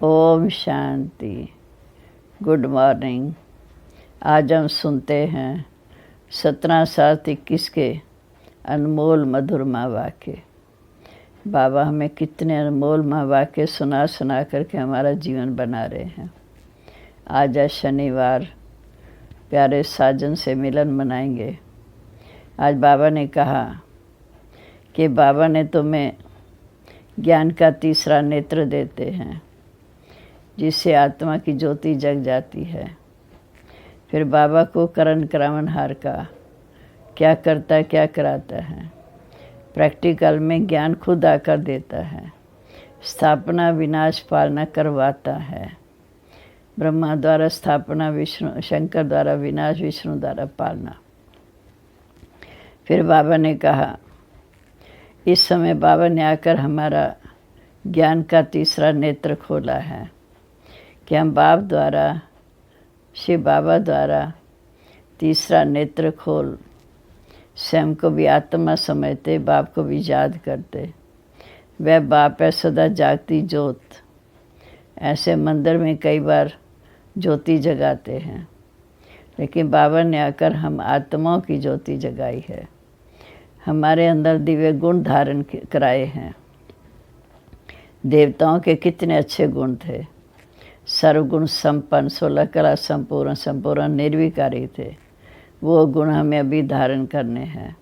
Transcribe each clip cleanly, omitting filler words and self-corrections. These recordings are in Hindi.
ओम शांति। Good morning. आज हम सुनते हैं 17/7/21 के अनमोल मधुर वाक्य। बाबा हमें कितने अनमोल वाक्य सुना सुना करके हमारा जीवन बना रहे हैं। आज शनिवार प्यारे साजन से मिलन मनाएंगे। आज बाबा ने कहा कि बाबा ने तुम्हें ज्ञान का तीसरा नेत्र देते हैं, जिससे आत्मा की ज्योति जग जाती है। फिर बाबा को करण करावनहार का क्या करता है, क्या कराता है। प्रैक्टिकल में ज्ञान खुद आकर देता है। स्थापना विनाश पालना करवाता है। ब्रह्मा द्वारा स्थापना, विष्णु शंकर द्वारा विनाश, विष्णु द्वारा पालना। फिर बाबा ने कहा, इस समय बाबा ने आकर हमारा ज्ञान का तीसरा नेत्र खोला है कि हम बाप द्वारा, शिव बाबा द्वारा तीसरा नेत्र खोल स्वयं को भी आत्मा समझते, बाप को भी याद करते। वह बाप है सदा जागती ज्योत। ऐसे मंदिर में कई बार ज्योति जगाते हैं, लेकिन बाबा ने आकर हम आत्माओं की ज्योति जगाई है। हमारे अंदर दिव्य गुण धारण कराए हैं। देवताओं के कितने अच्छे गुण थे। सर्वगुण संपन्न, 16 कला संपूर्ण, संपूर्ण निर्विकारी थे। वो गुण हमें अभी धारण करने हैं,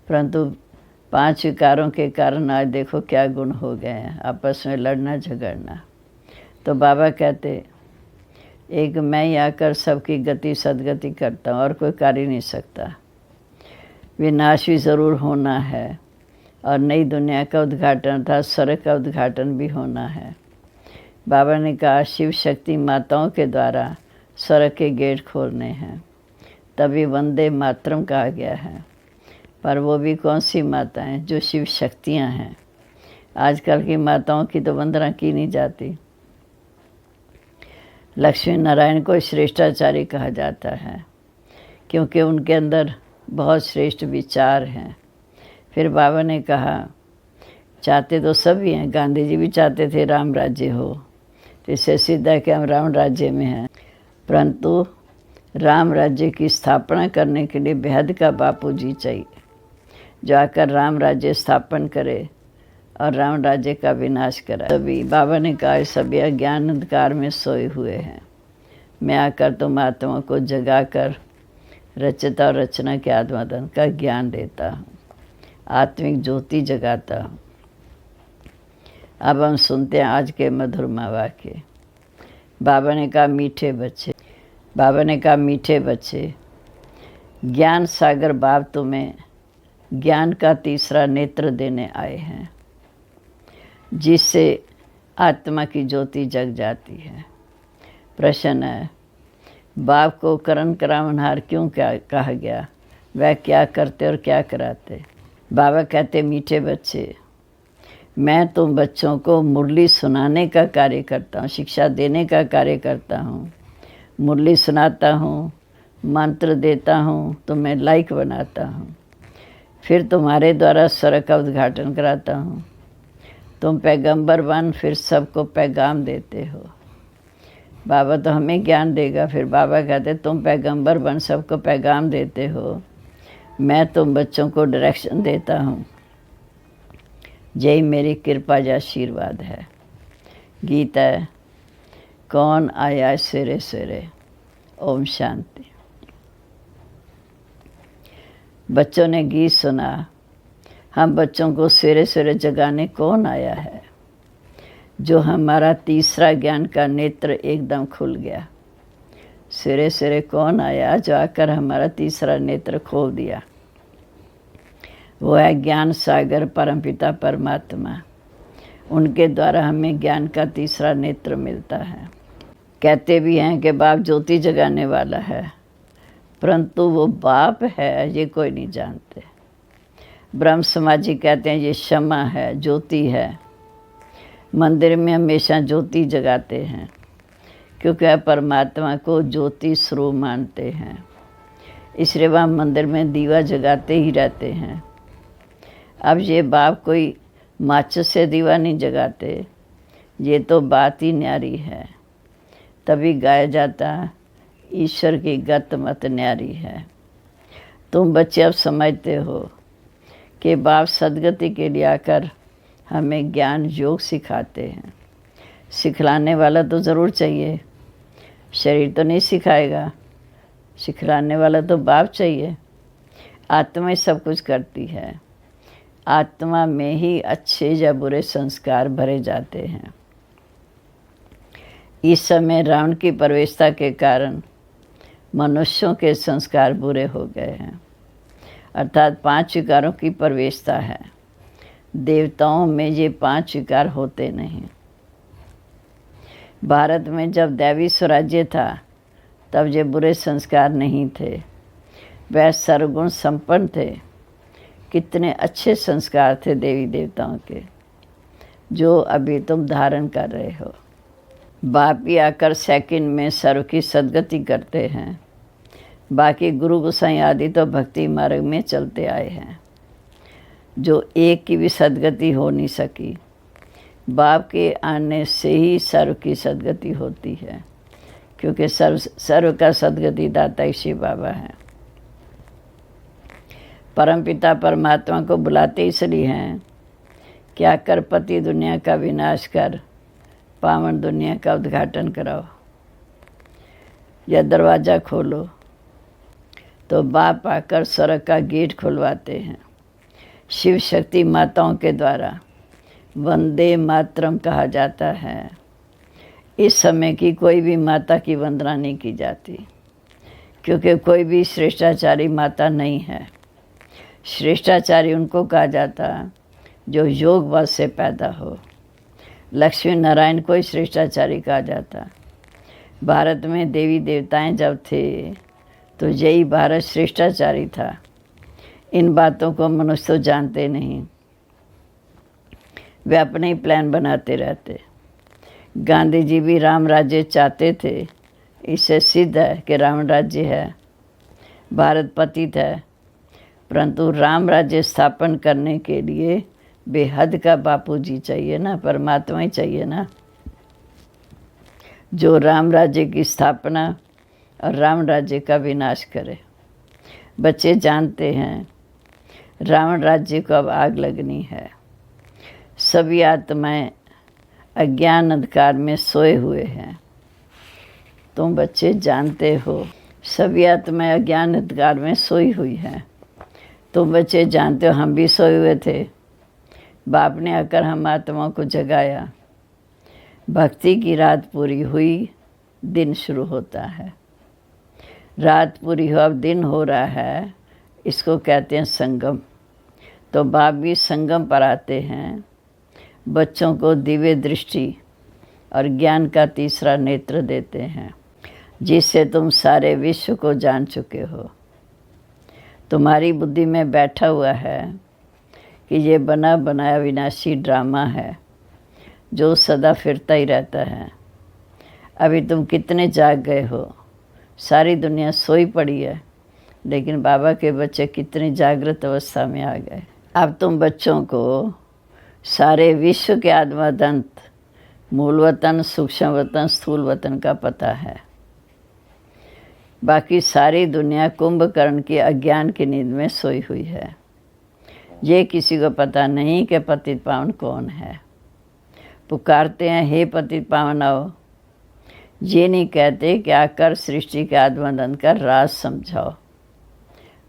परंतु 5 विकारों के कारण आज देखो क्या गुण हो गए हैं। आपस में लड़ना झगड़ना। तो बाबा कहते, एक मैं ही आकर सबकी गति सदगति करता हूँ और कोई कर ही नहीं सकता। विनाश भी ज़रूर होना है और नई दुनिया का उद्घाटन अर्थात स्वर्ग का उद्घाटन भी होना है। बाबा ने कहा शिव शक्ति माताओं के द्वारा स्वर्ग के गेट खोलने हैं, तभी वंदे मातरम कहा गया है। पर वो भी कौन सी माताएं? जो शिव शक्तियाँ हैं। आजकल की माताओं की तो वंदना की नहीं जाती। लक्ष्मी नारायण को श्रेष्ठाचार्य कहा जाता है, क्योंकि उनके अंदर बहुत श्रेष्ठ विचार हैं। फिर बाबा ने कहा, चाहते तो सभी हैं। गांधी जी भी चाहते थे राम राज्य हो, तो इससे सिद्ध है कि हम राम राज्य में हैं। परंतु राम राज्य की स्थापना करने के लिए बेहद का बापू जी चाहिए, जो आकर राम राज्य स्थापन करे और राम राज्य का विनाश कराए। तभी बाबा ने कहा, सभी अज्ञान अंधकार में सोए हुए हैं। मैं आकर तुम आत्मा को जगाकर रचता और रचना के आत्मादन का ज्ञान देता हूँ, आत्मिक ज्योति जगाता हूँ। अब हम सुनते हैं आज के मधुर वाक्य। बाबा ने कहा, मीठे बच्चे, बाबा ने कहा, मीठे बच्चे, ज्ञान सागर बाप तुम्हें ज्ञान का तीसरा नेत्र देने आए हैं, जिससे आत्मा की ज्योति जग जाती है। प्रश्न है, बाप को करण करावनहार क्यों क्या कहा गया? वह क्या करते और क्या कराते? बाबा कहते, मीठे बच्चे, मैं तुम बच्चों को मुरली सुनाने का कार्य करता हूँ, शिक्षा देने का कार्य करता हूँ। मुरली सुनाता हूँ, मंत्र देता हूँ, तुम्हें लायक बनाता हूँ। फिर तुम्हारे द्वारा स्वर्ग का उद्घाटन कराता हूँ। तुम पैगंबर बन, फिर सबको पैगाम देते हो। बाबा तो हमें ज्ञान देगा। फिर बाबा कहते, तुम पैगंबर बन, सबको पैगाम देते हो। मैं तुम बच्चों को डायरेक्शन देता हूँ। यही मेरी कृपा या आशीर्वाद है। गीत है, कौन आया सवेरे सवेरे। ओम शांति। बच्चों ने गीत सुना। हम बच्चों को सवेरे सवेरे जगाने कौन आया है? जो हमारा तीसरा ज्ञान का नेत्र एकदम खुल गया। सवेरे सवेरे कौन आया जो आकर हमारा तीसरा नेत्र खोल दिया? वो है ज्ञान सागर परमपिता परमात्मा। उनके द्वारा हमें ज्ञान का तीसरा नेत्र मिलता है। कहते भी हैं कि बाप ज्योति जगाने वाला है, परंतु वो बाप है ये कोई नहीं जानते। ब्रह्म समाजी कहते हैं ये क्षमा है, ज्योति है। मंदिर में हमेशा ज्योति जगाते हैं, क्योंकि वह परमात्मा को ज्योति स्वरूप मानते हैं। इसलिए वह मंदिर में दीवा जगाते ही रहते हैं। अब ये बाप कोई माचिस से दीवा नहीं जगाते, ये तो बात ही न्यारी है। तभी गाया जाता, ईश्वर की गत मत न्यारी है। तुम बच्चे अब समझते हो कि बाप सदगति के लिए आकर हमें ज्ञान योग सिखाते हैं। सिखलाने वाला तो ज़रूर चाहिए, शरीर तो नहीं सिखाएगा। सिखलाने वाला तो बाप चाहिए। आत्मा ही सब कुछ करती है। आत्मा में ही अच्छे या बुरे संस्कार भरे जाते हैं। इस समय रावण की प्रवेशता के कारण मनुष्यों के संस्कार बुरे हो गए हैं, अर्थात 5 विकारों की प्रवेशता है। देवताओं में ये 5 विकार होते नहीं। भारत में जब दैवी स्वराज्य था तब ये बुरे संस्कार नहीं थे, वह सर्वगुण संपन्न थे। कितने अच्छे संस्कार थे देवी देवताओं के, जो अभी तुम धारण कर रहे हो। बाप ही आकर सेकंड में सर्व की सदगति करते हैं। बाकी गुरु गोसाई आदि तो भक्ति मार्ग में चलते आए हैं, जो एक की भी सदगति हो नहीं सकी। बाप के आने से ही सर्व की सदगति होती है, क्योंकि सर्व का सदगति दाता शिव बाबा है। परमपिता परमात्मा को बुलाते इसलिए हैं, क्या कर पति दुनिया का विनाश कर, पावन दुनिया का उद्घाटन कराओ। या दरवाज़ा खोलो तो बाप आकर स्वर्ग का गेट खुलवाते हैं। शिव शक्ति माताओं के द्वारा वंदे मातरम कहा जाता है। इस समय की कोई भी माता की वंदना नहीं की जाती, क्योंकि कोई भी श्रेष्ठाचारी माता नहीं है। श्रेष्ठाचारी उनको कहा जाता जो योग बल से पैदा हो। लक्ष्मी नारायण को ही श्रेष्ठाचारी कहा जाता। भारत में देवी देवताएं जब थे तो यही भारत श्रेष्ठाचारी था। इन बातों को मनुष्य तो जानते नहीं, वे अपने ही प्लान बनाते रहते। गांधी जी भी राम राज्य चाहते थे। इससे सिद्ध है कि राम राज्य है, भारत पतित है। परंतु राम राज्य स्थापन करने के लिए बेहद का बापूजी चाहिए ना, परमात्मा ही चाहिए ना, जो राम राज्य की स्थापना और राम राज्य का विनाश करे। बच्चे जानते हैं रावण राज्य को अब आग लगनी है। सभी आत्माएं अज्ञान अंधकार में सोए हुए हैं। तुम बच्चे जानते हो सभी आत्माएं अज्ञान अंधकार में सोई हुई हैं। तुम बच्चे जानते हो हम भी सोए हुए थे। बाप ने आकर हम आत्माओं को जगाया। भक्ति की रात पूरी हुई, दिन शुरू होता है। रात पूरी हो, अब दिन हो रहा है, इसको कहते हैं संगम। तो बाप भी संगम पर आते हैं। बच्चों को दिव्य दृष्टि और ज्ञान का तीसरा नेत्र देते हैं, जिससे तुम सारे विश्व को जान चुके हो। तुम्हारी बुद्धि में बैठा हुआ है कि ये बना बनाया विनाशी ड्रामा है, जो सदा फिरता ही रहता है। अभी तुम कितने जाग गए हो। सारी दुनिया सोई पड़ी है, लेकिन बाबा के बच्चे कितनी जागृत अवस्था में आ गए। अब तुम बच्चों को सारे विश्व के आद्यमदंत, मूल वतन, सूक्ष्म वतन, स्थूल वतन का पता है। बाकी सारी दुनिया कुंभकर्ण की अज्ञान की नींद में सोई हुई है। ये किसी को पता नहीं कि पतित पावन कौन है। पुकारते हैं हे पतित पावन आओ, ये नहीं कहते कि आकर सृष्टि के आद्यमदंत का राज समझाओ।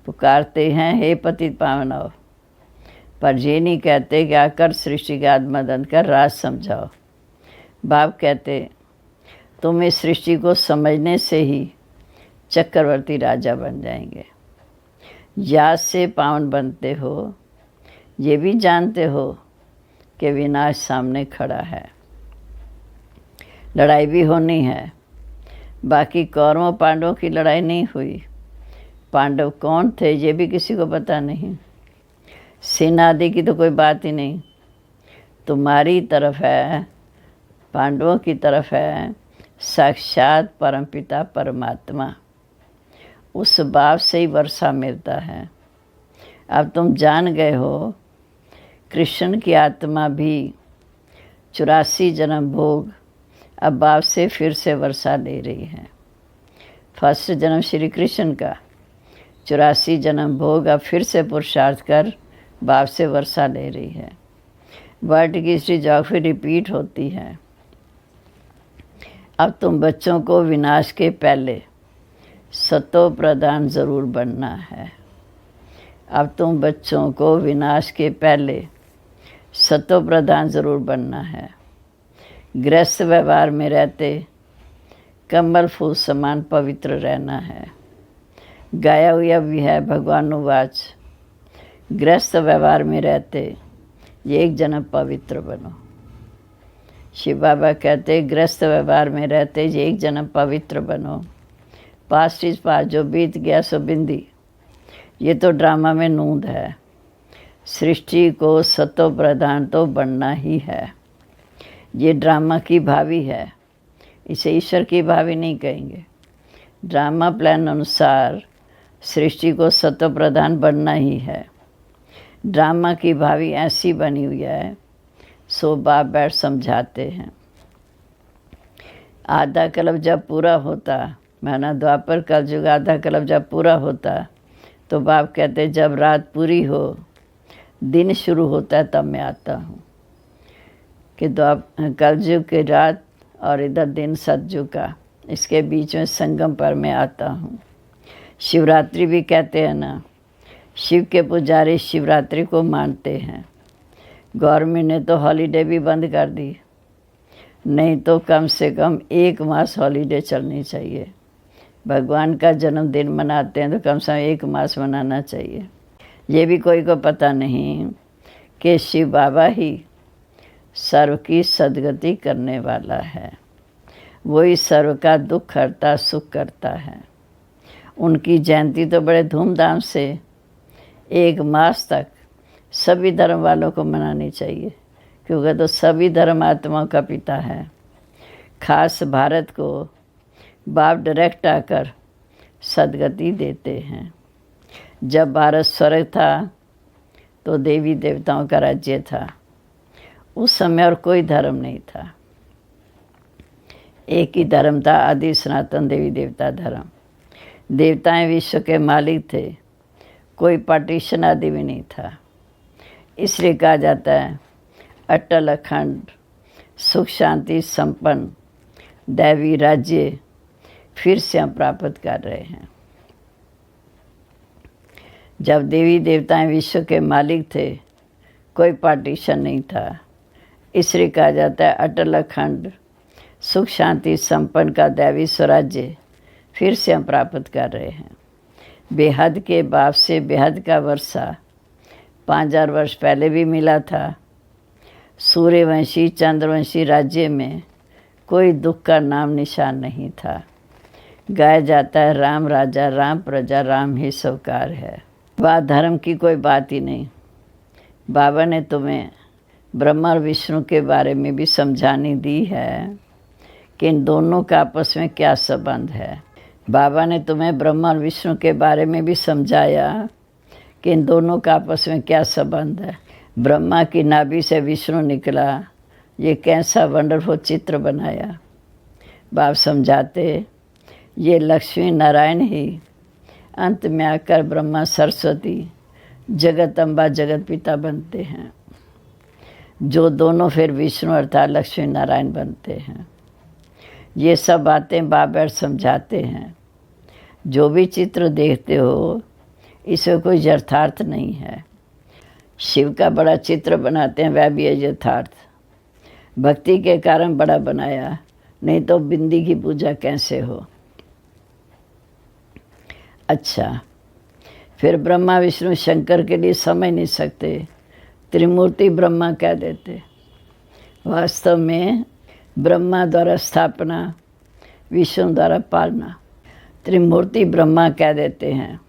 पुकारते हैं हे पतित पावन आओ, पर ये नहीं कहते कि आकर सृष्टि के आद्यमदंत का राज समझाओ। बाप कहते तुम इस सृष्टि को समझने से ही चक्रवर्ती राजा बन जाएंगे। याद से पावन बनते हो, ये भी जानते हो कि विनाश सामने खड़ा है। लड़ाई भी होनी है। बाकी कौरवों पांडवों की लड़ाई नहीं हुई। पांडव कौन थे ये भी किसी को पता नहीं। सेना आदि की तो कोई बात ही नहीं। तुम्हारी तरफ है, पांडवों की तरफ है साक्षात परमपिता परमात्मा। उस बाप से ही वर्षा मिलता है। अब तुम जान गए हो कृष्ण की आत्मा भी 84 जन्म भोग अब बाप से फिर से वर्षा ले रही है। फर्स्ट जन्म श्री कृष्ण का, 84 जन्म भोग अब फिर से पुरुषार्थ कर बाप से वर्षा ले रही है। वर्ड की हिस्ट्री जोग्राफी रिपीट होती है। अब तुम बच्चों को विनाश के पहले सतो प्रधान ज़रूर बनना है। अब तुम बच्चों को विनाश के पहले सतो प्रधान ज़रूर बनना है। गृहस्थ व्यवहार में रहते कमल फूल समान पवित्र रहना है। गाया हुआ भी है भगवानुवाच, गृहस्थ व्यवहार में रहते ये एक जन्म पवित्र बनो। शिव बाबा कहते गृहस्थ व्यवहार में रहते ये एक जन्म पवित्र बनो। पास्ट इज पास्ट, जो बीत गया सो बिंदी। ये तो ड्रामा में नूंद है। सृष्टि को सतो प्रधान तो बनना ही है। ये ड्रामा की भावी है, इसे ईश्वर की भावी नहीं कहेंगे। ड्रामा प्लान अनुसार सृष्टि को सतो प्रधान बनना ही है। ड्रामा की भावी ऐसी बनी हुई है, सो बाप बैठ समझाते हैं। आधा कल्प जब पूरा होता, माना द्वापर कलयुग आधा कल्प जब पूरा होता, तो बाप कहते जब रात पूरी हो दिन शुरू होता है तब मैं आता हूँ। कि कलयुग की रात और इधर दिन सतयुग का, इसके बीच में संगम पर मैं आता हूँ। शिवरात्रि भी कहते हैं ना, शिव के पुजारी शिवरात्रि को मानते हैं। गवर्नमेंट ने तो हॉलीडे भी बंद कर दी, नहीं तो कम से कम 1 मास हॉलीडे चलनी चाहिए। भगवान का जन्मदिन मनाते हैं तो कम से कम 1 मास मनाना चाहिए। ये भी कोई को पता नहीं कि शिव बाबा ही सर्व की सदगति करने वाला है। वही सर्व का दुख हरता सुख करता है। उनकी जयंती तो बड़े धूमधाम से 1 मास तक सभी धर्म वालों को मनानी चाहिए, क्योंकि तो सभी धर्म आत्माओं का पिता है। खास भारत को बाप डायरेक्ट आकर सदगति देते हैं। जब भारत स्वर्ग था तो देवी देवताओं का राज्य था। उस समय और कोई धर्म नहीं था, एक ही धर्म था, आदि सनातन देवी देवता धर्म। देवताएं विश्व के मालिक थे, कोई पार्टीशन आदि भी नहीं था। इसलिए कहा जाता है अटल अखंड सुख शांति संपन्न दैवी राज्य फिर से हम प्राप्त कर रहे हैं। जब देवी देवताएं विश्व के मालिक थे, कोई पार्टीशन नहीं था। इसलिए कहा जाता है अटल अखंड सुख शांति संपन्न का दैवी स्वराज्य फिर से हम प्राप्त कर रहे हैं। बेहद के बाप से बेहद का वर्षा 5000 वर्ष पहले भी मिला था। सूर्यवंशी चंद्रवंशी राज्य में कोई दुख का नाम निशान नहीं था। गाया जाता है राम राजा राम प्रजा राम ही सवकार है। वह धर्म की कोई बात ही नहीं। बाबा ने तुम्हें ब्रह्मा और विष्णु के बारे में भी समझानी दी है कि इन दोनों का आपस में क्या संबंध है। बाबा ने तुम्हें ब्रह्मा और विष्णु के बारे में भी समझाया कि इन दोनों का आपस में क्या संबंध है। ब्रह्मा की नाभि से विष्णु निकला, ये कैसा वंडरफुल चित्र बनाया। बाप समझाते ये लक्ष्मी नारायण ही अंत में आकर ब्रह्मा सरस्वती जगत अम्बा जगत पिता बनते हैं, जो दोनों फिर विष्णु अर्थात लक्ष्मी नारायण बनते हैं। ये सब बातें बाबर समझाते हैं। जो भी चित्र देखते हो इसमें कोई यथार्थ नहीं है। शिव का बड़ा चित्र बनाते हैं, वह भी है यथार्थ। भक्ति के कारण बड़ा बनाया, नहीं तो बिंदी की पूजा कैसे हो। अच्छा, फिर ब्रह्मा विष्णु शंकर के लिए समझ नहीं सकते, त्रिमूर्ति ब्रह्मा कह देते। वास्तव में ब्रह्मा द्वारा स्थापना, विष्णु द्वारा पालना। त्रिमूर्ति ब्रह्मा कह देते हैं,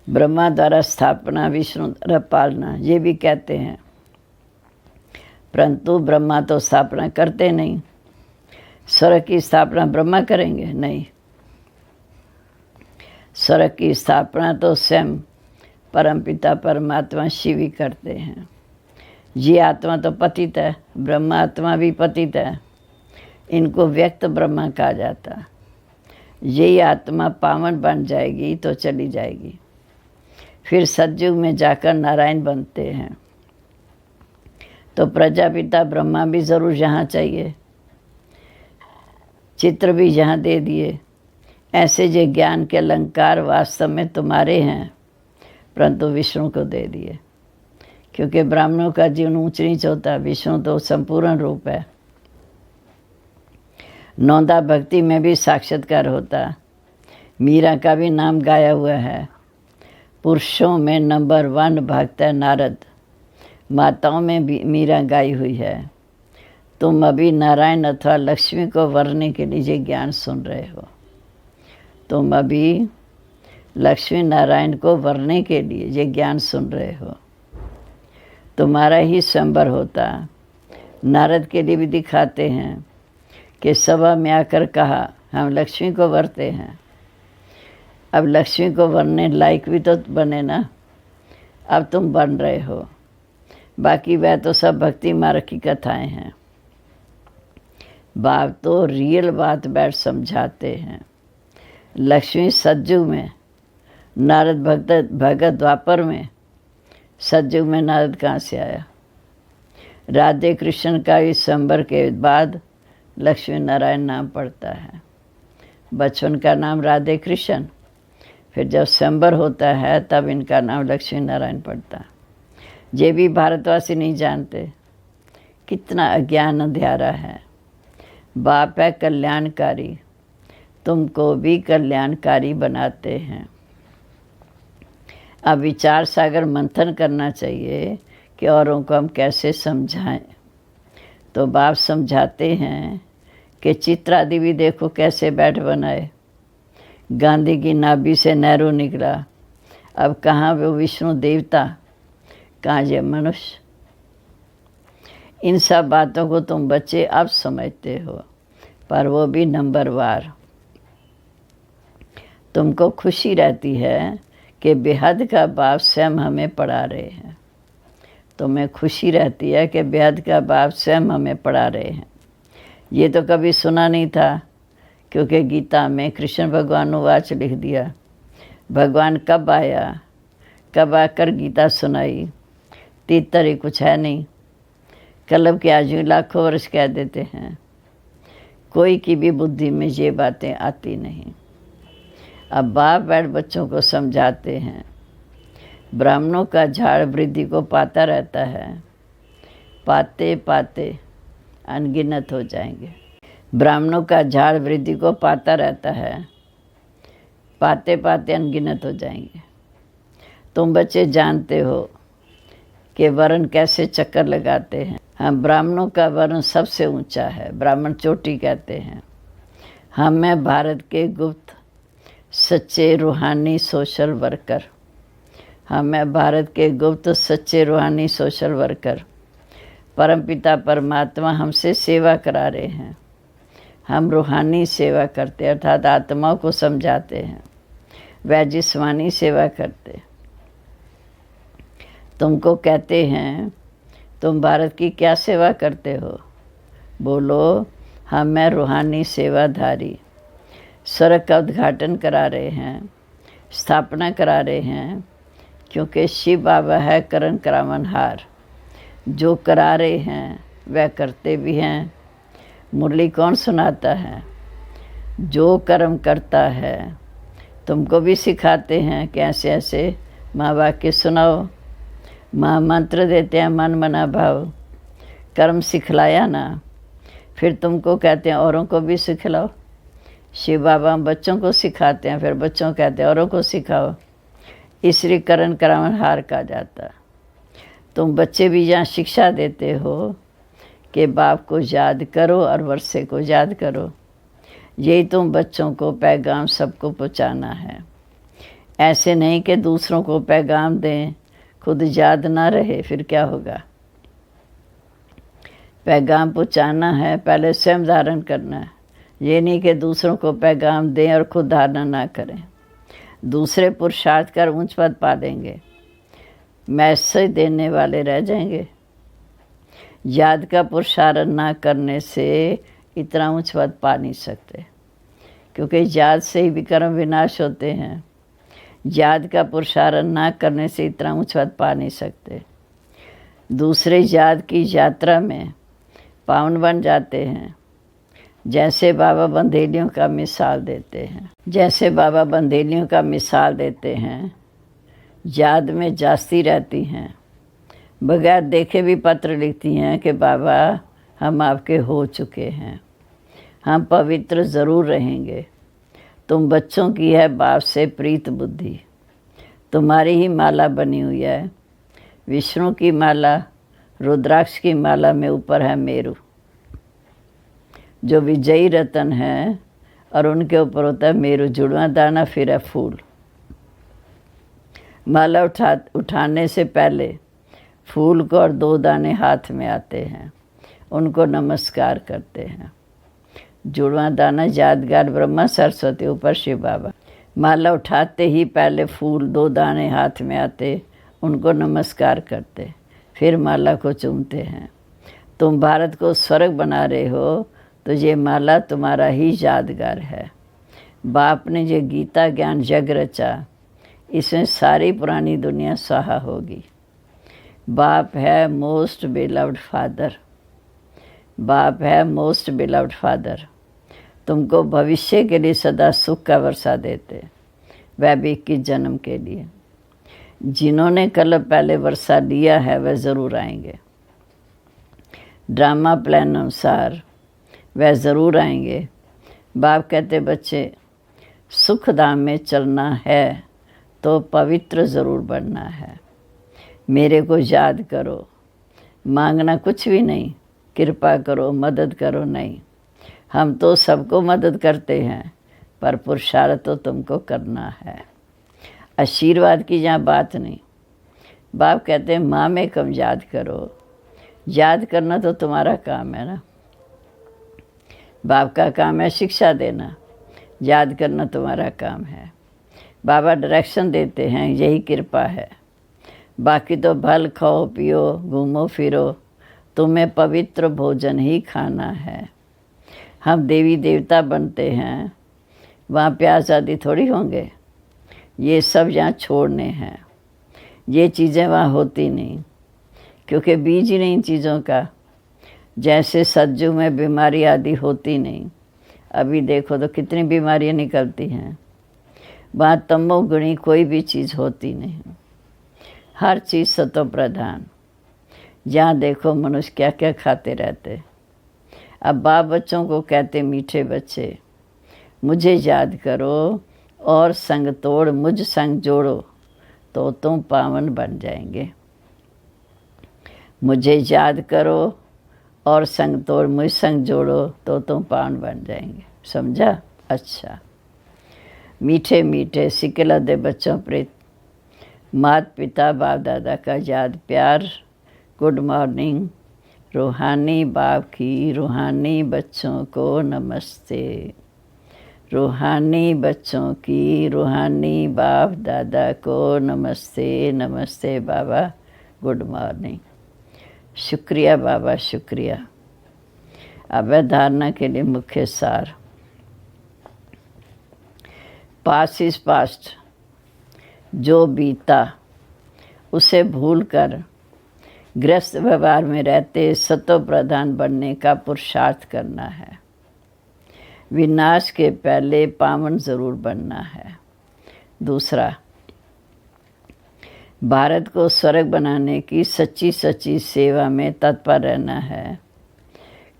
ब्रह्मा द्वारा स्थापना विष्णु द्वारा पालना ये भी कहते हैं। परंतु ब्रह्मा तो स्थापना करते नहीं। स्वर्ग की स्थापना ब्रह्मा करेंगे? नहीं। स्वर्ग की स्थापना तो स्वयं परमपिता परमात्मा शिव ही करते हैं। ये आत्मा तो पतित है, ब्रह्म आत्मा भी पतित है, इनको व्यक्त ब्रह्मा कहा जाता। यही आत्मा पावन बन जाएगी तो चली जाएगी, फिर सतयुग में जाकर नारायण बनते हैं। तो प्रजापिता ब्रह्मा भी ज़रूर यहाँ चाहिए, चित्र भी यहाँ दे दिए। ऐसे जो ज्ञान के अलंकार वास्तव में तुम्हारे हैं, परंतु विष्णु को दे दिए, क्योंकि ब्राह्मणों का जीवन ऊंच नीच होता है, विष्णु तो संपूर्ण रूप है। नौदा भक्ति में भी साक्षात्कार होता। मीरा का भी नाम गाया हुआ है। पुरुषों में नंबर 1 भक्त है नारद, माताओं में भी मीरा गाई हुई है। तुम अभी नारायण अथवा लक्ष्मी को वरने के लिए ज्ञान सुन रहे हो। तुम अभी लक्ष्मी नारायण को वरने के लिए ये ज्ञान सुन रहे हो। तुम्हारा ही स्वयंवर होता। नारद के लिए भी दिखाते हैं कि सभा में आकर कहा हम लक्ष्मी को वरते हैं। अब लक्ष्मी को वरने लायक भी तो बने ना, अब तुम बन रहे हो। बाकी वह तो सब भक्ति मार्ग की कथाएं हैं। बाप तो रियल बात बैठ समझाते हैं। लक्ष्मी सतयुग में, नारद भगत द्वापर में, सतयुग में नारद कहाँ से आया? राधे कृष्ण का इस स्वयंवर के बाद लक्ष्मी नारायण नाम पड़ता है। बचपन का नाम राधे कृष्ण, फिर जब स्वयंवर होता है तब इनका नाम लक्ष्मी नारायण पड़ता है। ये भी भारतवासी नहीं जानते, कितना अज्ञान अंधेरा है। बाप है कल्याणकारी, तुमको भी कल्याणकारी बनाते हैं। अब विचार सागर मंथन करना चाहिए कि औरों को हम कैसे समझाएं। तो बाप समझाते हैं कि चित्रादि भी देखो कैसे बैठ बनाए। गांधी की नाभि से नेहरू निकला, अब कहाँ वो विष्णु देवता, कहाँ ये मनुष्य। इन सब बातों को तुम बच्चे अब समझते हो, पर वो भी नंबरवार। तुमको खुशी रहती है कि बेहद का बाप स्वयं हमें पढ़ा रहे हैं। तुम्हें खुशी रहती है कि बेहद का बाप स्वयं हमें पढ़ा रहे हैं। ये तो कभी सुना नहीं था, क्योंकि गीता में कृष्ण भगवान वाच लिख दिया। भगवान कब आया, कब आकर गीता सुनाई, तीतर कुछ है नहीं। कलब के आज भी लाखों वर्ष कह देते हैं, कोई की भी बुद्धि में ये बातें आती नहीं। अब बाप बैठ बच्चों को समझाते हैं। ब्राह्मणों का झाड़ वृद्धि को पाता रहता है, पाते पाते अनगिनत हो जाएंगे। ब्राह्मणों का झाड़ वृद्धि को पाता रहता है, पाते पाते अनगिनत हो जाएंगे। तुम बच्चे जानते हो कि वर्ण कैसे चक्कर लगाते हैं। हम ब्राह्मणों का वर्ण सबसे ऊंचा है, ब्राह्मण चोटी कहते हैं। हम हैं भारत के गुप्त सच्चे रूहानी सोशल वर्कर। हम हैं भारत के गुप्त सच्चे रूहानी सोशल वर्कर। परमपिता परमात्मा हमसे सेवा करा रहे हैं। हम रूहानी सेवा करते अर्थात आत्माओं को समझाते हैं, वह जिस्मानी सेवा करते। तुमको कहते हैं तुम भारत की क्या सेवा करते हो? बोलो हम हैं रूहानी सेवाधारी। स्वर्ग का उद्घाटन करा रहे हैं, स्थापना करा रहे हैं, क्योंकि शिव बाबा है करण करावनहार। जो करा रहे हैं वह करते भी हैं। मुरली कौन सुनाता है? जो कर्म करता है। तुमको भी सिखाते हैं कि ऐसे ऐसे माँ वाक्य सुनाओ, माँ मंत्र देते हैं मन मना भाव। कर्म सिखलाया ना, फिर तुमको कहते हैं औरों को भी सिखलाओ। शिव बाबा बच्चों को सिखाते हैं, फिर बच्चों कहते हैं औरों को सिखाओ। इसलिए करण करावनहार कहा जाता। तुम बच्चे भी यहाँ शिक्षा देते हो कि बाप को याद करो और वर्षे को याद करो। यही तुम बच्चों को पैगाम सबको पहुँचाना है। ऐसे नहीं कि दूसरों को पैगाम दें, खुद याद ना रहे, फिर क्या होगा। पैगाम पहुँचाना है, पहले स्वयं धारण करना है। ये नहीं कि दूसरों को पैगाम दें और खुद धारण ना करें। दूसरे पुरुषार्थ कर ऊंच पद पा लेंगे, मैसेज देने वाले रह जाएंगे। याद का पुरुषार्थ ना करने से इतना ऊंच पद पा नहीं सकते, क्योंकि याद से ही विक्रम विनाश होते हैं। याद का पुरुषार्थ ना करने से इतना ऊंच पद पा नहीं सकते। दूसरे याद की यात्रा में पावन बन जाते हैं। जैसे बाबा बंदेलियों का मिसाल देते हैं, याद में जास्ती रहती हैं, बगैर देखे भी पत्र लिखती हैं कि बाबा हम आपके हो चुके हैं, हम पवित्र ज़रूर रहेंगे। तुम बच्चों की है बाप से प्रीत बुद्धि, तुम्हारी ही माला बनी हुई है। विष्णु की माला, रुद्राक्ष की माला में ऊपर है मेरु, जो विजयी रतन है, और उनके ऊपर होता है मेरु जुड़वा दाना, फिर है फूल। माला उठाने से पहले फूल को और 2 दाने हाथ में आते हैं, उनको नमस्कार करते हैं। जुड़वा दाना यादगार ब्रह्मा सरस्वती, ऊपर शिव बाबा। माला उठाते ही पहले फूल 2 दाने हाथ में आते, उनको नमस्कार करते, फिर माला को चूमते हैं। तुम भारत को स्वर्ग बना रहे हो, तो ये माला तुम्हारा ही यादगार है। बाप ने ये गीता ज्ञान जग रचा, इसमें सारी पुरानी दुनिया स्वाहा होगी। बाप है मोस्ट बिलव्ड फादर, बाप है मोस्ट बिलव्ड फादर। तुमको भविष्य के लिए सदा सुख का वर्षा देते, वह भी 21 जन्म के लिए। जिन्होंने कल पहले वर्षा लिया है वह ज़रूर आएंगे। ड्रामा प्लान अनुसार वह ज़रूर आएंगे। बाप कहते बच्चे सुख धाम में चलना है तो पवित्र ज़रूर बनना है। मेरे को याद करो, मांगना कुछ भी नहीं, कृपा करो, मदद करो नहीं। हम तो सबको मदद करते हैं, पर पुरुषार्थ तो तुमको करना है। आशीर्वाद की यहाँ बात नहीं। बाप कहते हैं माँ में कम याद करो, याद करना तो तुम्हारा काम है ना। बाप का काम है शिक्षा देना, याद करना तुम्हारा काम है। बाबा डायरेक्शन देते हैं, यही कृपा है। बाकी तो भल खाओ पियो घूमो फिरो, तुम्हें पवित्र भोजन ही खाना है। हम देवी देवता बनते हैं, वहाँ प्याज आदि थोड़ी होंगे। ये सब यहाँ छोड़ने हैं, ये चीज़ें वहाँ होती नहीं, क्योंकि बीज ही नहीं इन चीज़ों का। जैसे सज्जू में बीमारी आदि होती नहीं, अभी देखो तो कितनी बीमारियाँ निकलती हैं। वहाँ तमोगुणी कोई भी चीज़ होती नहीं, हर चीज़ सतो प्रधान। जहाँ देखो मनुष्य क्या क्या खाते रहते। अब बाप बच्चों को कहते मीठे बच्चे मुझे याद करो और संग तोड़ मुझ संग जोड़ो, तो तुम पावन बन जाएंगे। मुझे याद करो और संग तोड़ मुझ संग जोड़ो, तो तुम पावन बन जाएंगे। समझा? अच्छा। मीठे मीठे सिकला दे बच्चों प्रीत, माता पिता बाप दादा का याद प्यार। Good morning. रूहानी बाप की रूहानी बच्चों को नमस्ते। रूहानी बच्चों की रूहानी बाप दादा को नमस्ते। नमस्ते बाबा, गुड मॉर्निंग। शुक्रिया बाबा, शुक्रिया। अब धारणा के लिए मुख्य सार। पास्ट इज पास्ट, जो बीता उसे भूलकर गृहस्थ व्यवहार में रहते सतो प्रधान बनने का पुरुषार्थ करना है। विनाश के पहले पावन जरूर बनना है। दूसरा, भारत को स्वर्ग बनाने की सच्ची सच्ची सेवा में तत्पर रहना है।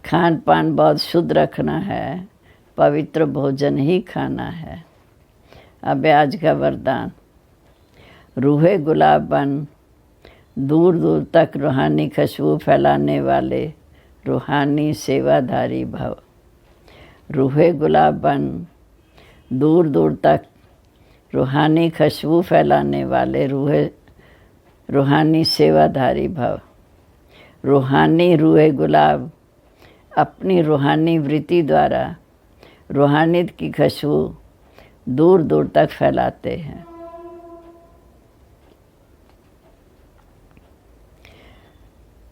खान पान बहुत शुद्ध रखना है, पवित्र भोजन ही खाना है। अब आज का वरदान। रूहे गुलाब बन, दूर दूर तक रूहानी खुशबू फैलाने वाले रूहानी सेवाधारी भव। रूहे गुलाब बन, दूर दूर तक रूहानी खुशबू फैलाने वाले रूहानी सेवाधारी भव। रूहानी रूहे गुलाब अपनी रूहानी वृत्ति द्वारा रूहानियत की खुशबू दूर दूर तक फैलाते हैं।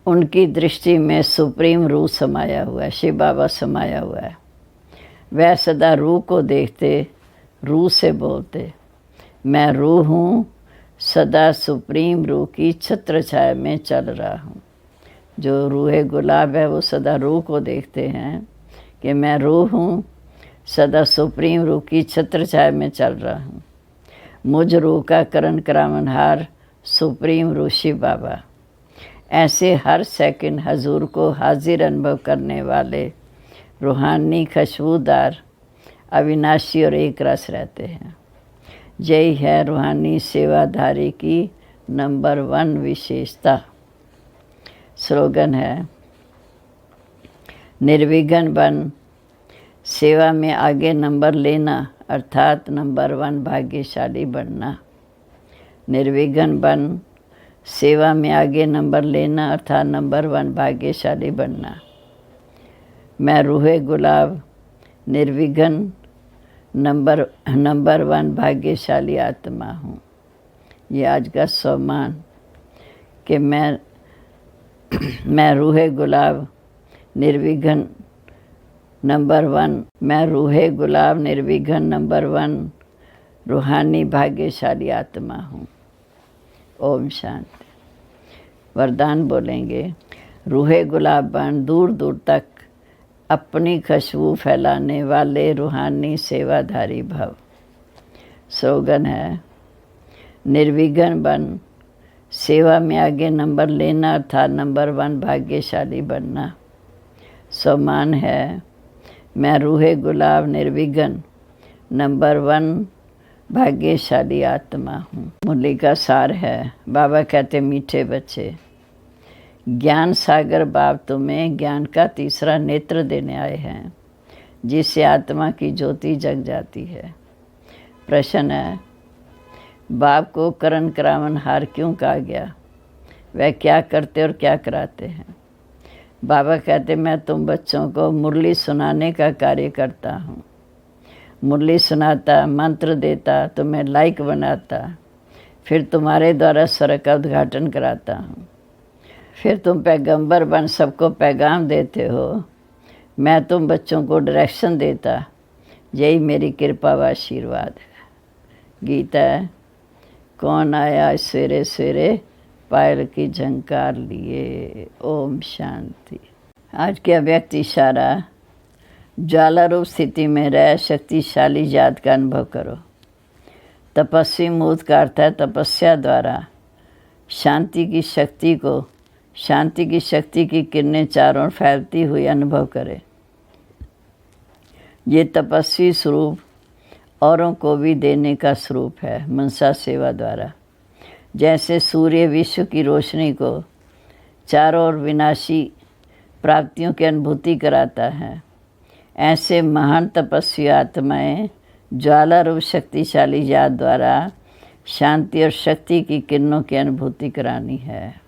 उनकी दृष्टि में सुप्रीम रूह समाया हुआ है, शिव बाबा समाया हुआ है। वह सदा रूह को देखते, रूह से बोलते, मैं रूह हूँ, सदा सुप्रीम रूह की छत्र छाया में चल रहा हूँ। जो रूह गुलाब है वो सदा रूह को देखते हैं कि मैं रूह हूँ, सदा सुप्रीम रूह की छत्र छाया में चल रहा हूँ। मुझ रूह का करण करावनहार सुप्रीम रूह शिव बाबा। ऐसे हर सेकंड हजूर को हाजिर अनुभव करने वाले रूहानी खुशबूदार अविनाशी और एक रस रहते हैं। यही है रूहानी सेवाधारी की नंबर 1 विशेषता। स्लोगन है, निर्विघ्न बन सेवा में आगे नंबर लेना, अर्थात नंबर 1 भाग्यशाली बनना। निर्विघ्न बन सेवा में आगे नंबर लेना, अर्थात नंबर 1 भाग्यशाली बनना। मैं रूहे गुलाब निर्विघ्न नंबर 1 भाग्यशाली आत्मा हूँ। ये आज का सम्मान कि मैं रूहे गुलाब निर्विघ्न नंबर 1, मैं रूहे गुलाब निर्विघ्न नंबर 1 रूहानी भाग्यशाली आत्मा हूँ। ओम शांति। वरदान बोलेंगे, रूहे गुलाब बन दूर दूर तक अपनी खुशबू फैलाने वाले रूहानी सेवाधारी भव। स्लोगन है, निर्विघ्न बन सेवा में आगे नंबर लेना, अर्थात नंबर 1 भाग्यशाली बनना। सम्मान है, मैं रूहे गुलाब निर्विघ्न नंबर 1 भाग्यशाली आत्मा हूँ। मुरली का सार है, बाबा कहते मीठे बच्चे, ज्ञान सागर बाप तुम्हें ज्ञान का तीसरा नेत्र देने आए हैं, जिससे आत्मा की ज्योति जग जाती है। प्रश्न है, बाप को करण करावनहार क्यों कहा गया? वह क्या करते और क्या कराते हैं? बाबा कहते, मैं तुम बच्चों को मुरली सुनाने का कार्य करता हूँ। मुरली सुनाता, मंत्र देता, तुम्हें लाइक बनाता, फिर तुम्हारे द्वारा स्वर्ग का उद्घाटन कराता हूँ। फिर तुम पैगंबर बन सबको पैगाम देते हो। मैं तुम बच्चों को डायरेक्शन देता। यही मेरी कृपा व आशीर्वाद है। गीता है, कौन आया सवेरे सवेरे पायल की झंकार लिए। ओम शांति। आज के अव्यक्त इशारा, ज्वाला रूप स्थिति में रह शक्तिशाली याद का अनुभव करो। तपस्वी मूर्त का अर्थ है तपस्या द्वारा शांति की शक्ति की किरणें चारों ओर फैलती हुई अनुभव करें। ये तपस्वी स्वरूप औरों को भी देने का स्वरूप है मनसा सेवा द्वारा। जैसे सूर्य विश्व की रोशनी को चारों ओर विनाशी प्राप्तियों की अनुभूति कराता है, ऐसे महान तपस्वी आत्माएं ज्वाला रूप शक्तिशाली याद द्वारा शांति और शक्ति की किरणों की अनुभूति करानी है।